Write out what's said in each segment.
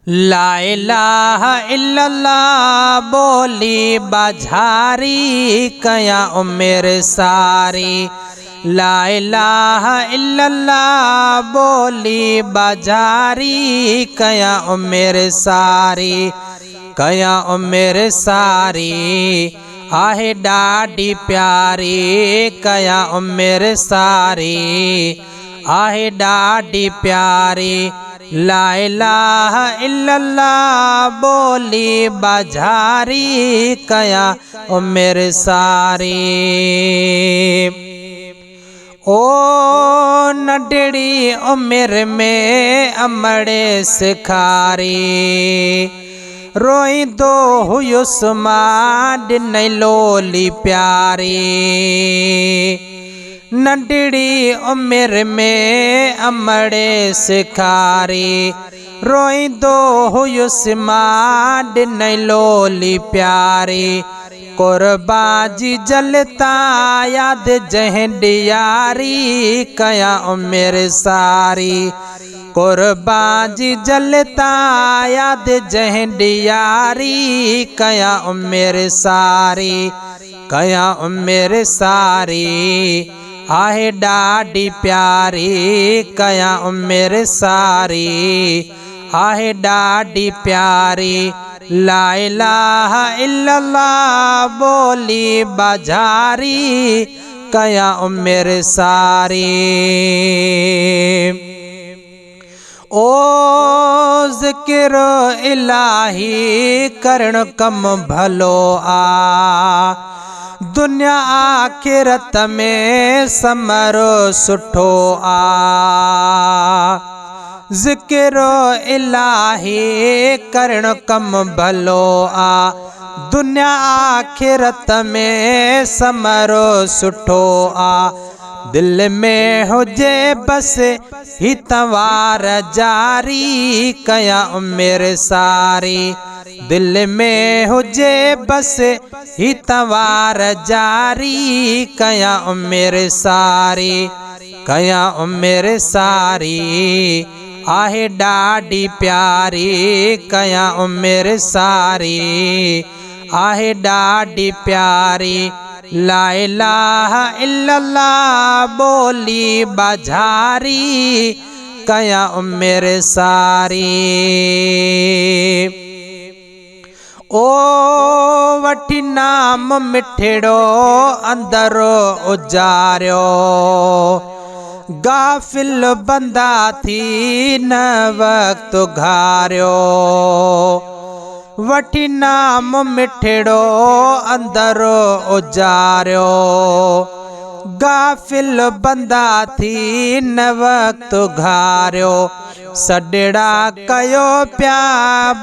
ला इलाहा इल्लल्लाह बोली बाझारी कया उम्र सारी। ला इलाहा इल्लल्लाह बोली बाझारी कया उम्र सारी। कया उम्र सारी आहे डाडी प्यारी। कया उम्र सारी आहे डाडी प्यारी। ला इलाहा इल्लल्लाह बोली बाझारी कया उम्र सारी। ओ नडड़ी उम्र में अमड़े सिखारी। रोई दो हुयुस मां ॾिनई लोली प्यारी। नंढड़ी उम्र में अमड़े सिखारी। रोईंदो हुयुसि मां ॾिनई लोली प्यारी। कुर्बान जी जलता याद जंहिं ॾियारी कया उम्र सारी। कुर्बान जी जलता याद जंहिं ॾियारी कया उम्र सारी। कया उम्र सारी आहे डाडी प्यारी। कया उम्र सारी आहे डाडी प्यारी। ला इलाहा इल्लल्लाह बोली बाझारी कया उम्र सारी। ओ ज़िक्र इलाही करण कम भलो आ। दुनिया आखिरत में समरो सुठो आ। ज़िक्र इलाही करण कम भलो आ। दुनिया आखिरत में समरो सुठो आ। दिल में हुजे बस ही तवार जारी कया उम्र सारी। दिल में हुजे बस ही तवार जारी कया उम्र सारी। कया उम्र सारी आहे डाडी प्यारी। कया उम्र सारी आहे डाडी प्यारी। ला इलाहा इल्लल्लाह बोली बाझारी कया उम्र सारी। ओ वठी नाम मिठड़ो अंदरो उजारियो। गाफिल बंदा थी न वक्त घारियो। वठी नाम मिठड़ो अंदरो उजारियो। गाफिल बंदा थी न वक्त घारियो। सडड़ा कयो प्या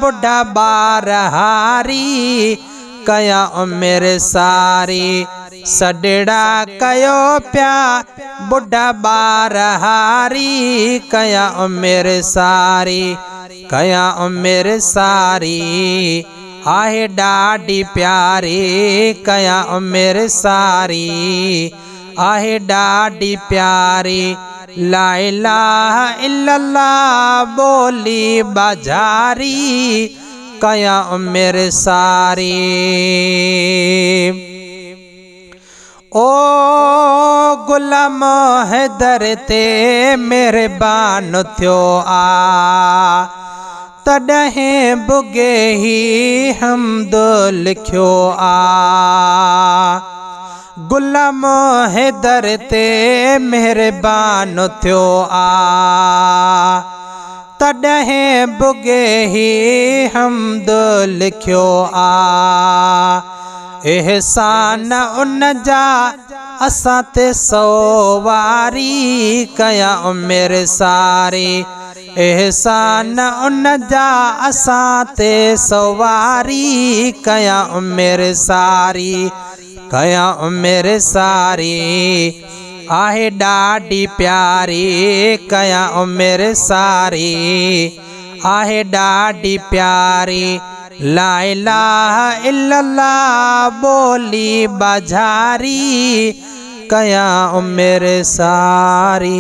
बुढ़ा बार हारी कया उम्र सारी। सडड़ा कयो प्या बुढ़ा बार हारी कया उम्र सारी। कया उम्र सारी आहे डाडी प्यारी। कया उम्र सारी आहे डाडी प्यारी। ला इलाहा इल्लल्लाह बोली बाझारी कया उम्र सारी। ओ गुलाम हैदर ते मेहरबान थियो आ। तॾहिं बुगे ही हमद लिखियो आ। गुलाम हैदर ते मेहरबान थियो आ। तॾहिं बुगे ही हमद लिखियो आ। एहसान उन जा असां ते सवारी कया उम्र सारी। एहसान उन जा असां ते सवारी कया उम्र सारी। कया उम्र सारी आहे डाडी प्यारी। कया उम्र सारी आहे डाडी प्यारी। ला इलाहा इल्लल्लाह बोली बाझारी कया उम्र सारी।